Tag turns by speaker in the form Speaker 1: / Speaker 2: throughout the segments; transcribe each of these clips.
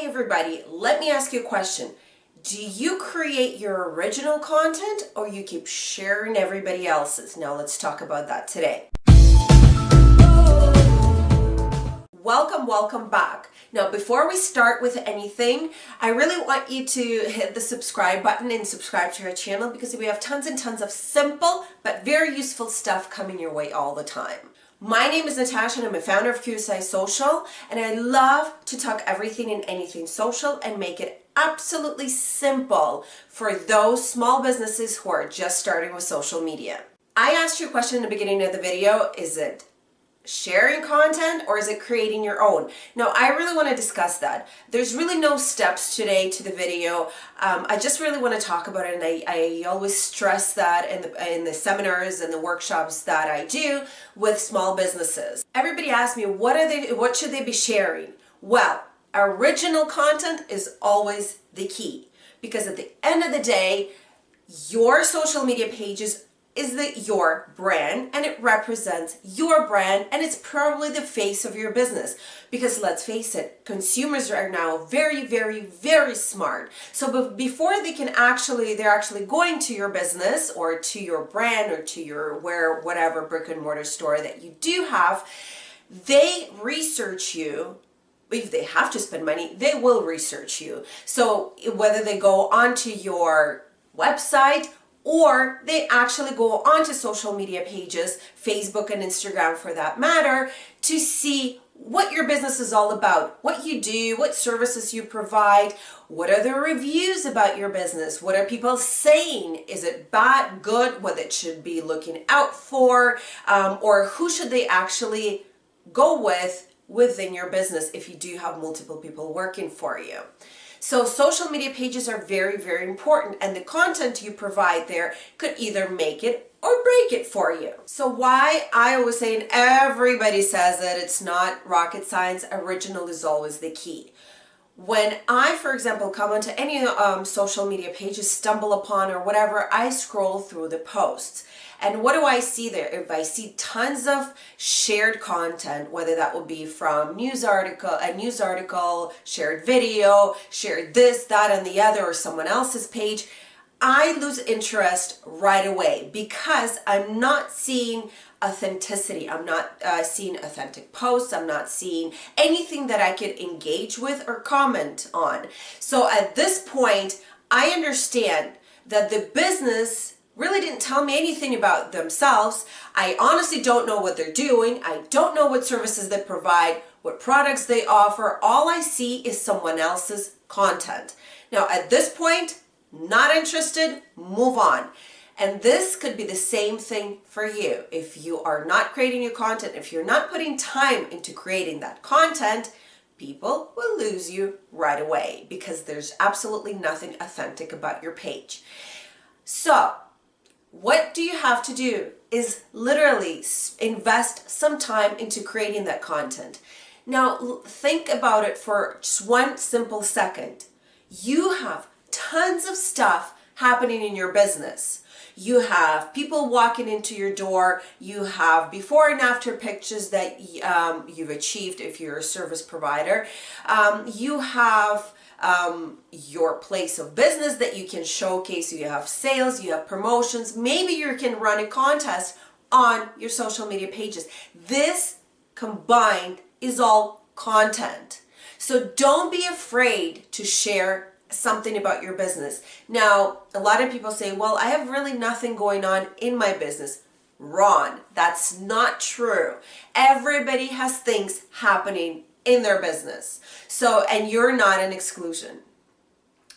Speaker 1: everybody, let me ask you a question. Do you create your original content or you keep sharing everybody else's? Now let's talk about that today. Welcome back. Now before we start with anything, I really want you to hit the subscribe button and subscribe to our channel because we have tons and tons of simple but very useful stuff coming your way all the time. My name is Natasha and I'm a founder of QSI Social, and I love to talk everything and anything social and make it absolutely simple for those small businesses who are just starting with social media. I asked you a question in the beginning of the video. Is it sharing content or is it creating your own? Now I really want to discuss that. There's really no steps today to the video. I just really want to talk about it, and I always stress that in the seminars and the workshops that I do with small businesses. Everybody asks me, what should they be sharing? Well, original content is always the key, because at the end of the day, your social media pages is your brand, and it represents your brand, and it's probably the face of your business. Because let's face it, consumers are now very, very, very smart. So before they're actually going to your business or to your brand or to your whatever brick and mortar store that you do have, they research you. If they have to spend money, they will research you. So whether they go onto your website or they actually go onto social media pages, Facebook and Instagram for that matter, to see what your business is all about, what you do, what services you provide, what are the reviews about your business, what are people saying, is it bad, good, what it should be looking out for, or who should they actually go with within your business if you do have multiple people working for you. So social media pages are very, very important, and the content you provide there could either make it or break it for you. So why I always say, and everybody says that it's not rocket science, original is always the key. When I, for example, come onto any social media pages, stumble upon or whatever, I scroll through the posts. And what do I see there? If I see tons of shared content, whether that will be from a news article, shared video, shared this, that, and the other, or someone else's page, I lose interest right away because I'm not seeing authenticity. I'm not seeing authentic posts. I'm not seeing anything that I could engage with or comment on. So at this point, I understand that the business really didn't tell me anything about themselves. I honestly don't know what they're doing. I don't know what services they provide, what products they offer. All I see is someone else's content. Now at this point, not interested, move on. And this could be the same thing for you. If you are not creating your content, if you're not putting time into creating that content, people will lose you right away because there's absolutely nothing authentic about your page. So what do you have to do is literally invest some time into creating that content. Now think about it for just one simple second. You have tons of stuff happening in your business. You have people walking into your door. You have before and after pictures that you've achieved if you're a service provider. You have your place of business that you can showcase. You have sales, you have promotions. Maybe you can run a contest on your social media pages. This combined is all content. So don't be afraid to share something about your business. Now, a lot of people say, well, I have really nothing going on in my business. Wrong. That's not true. Everybody has things happening in their business. So, and you're not an exclusion,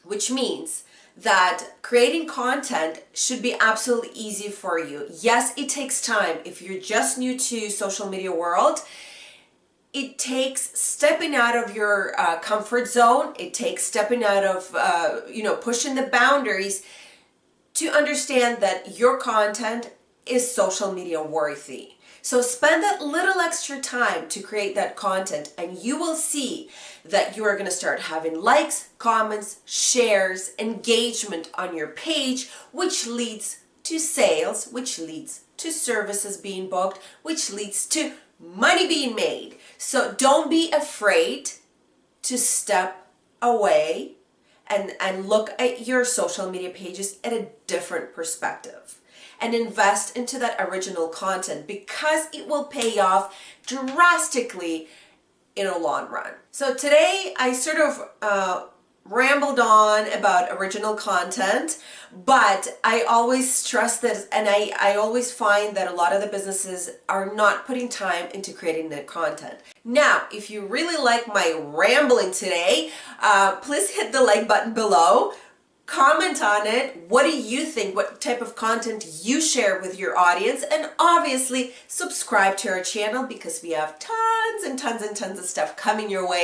Speaker 1: which means that creating content should be absolutely easy for you. Yes, it takes time. If you're just new to social media world, it takes stepping out of your comfort zone. It takes stepping out of, pushing the boundaries to understand that your content is social media worthy. So spend that little extra time to create that content, and you will see that you are going to start having likes, comments, shares, engagement on your page, which leads to sales, which leads to services being booked, which leads to money being made. So don't be afraid to step away and look at your social media pages at a different perspective and invest into that original content, because it will pay off drastically in a long run. So today I sort of rambled on about original content, but I always stress this, and I always find that a lot of the businesses are not putting time into creating the content. Now, if you really like my rambling today, please hit the like button below. Comment on it. What do you think? What type of content you share with your audience? And obviously subscribe to our channel, because we have tons and tons and tons of stuff coming your way.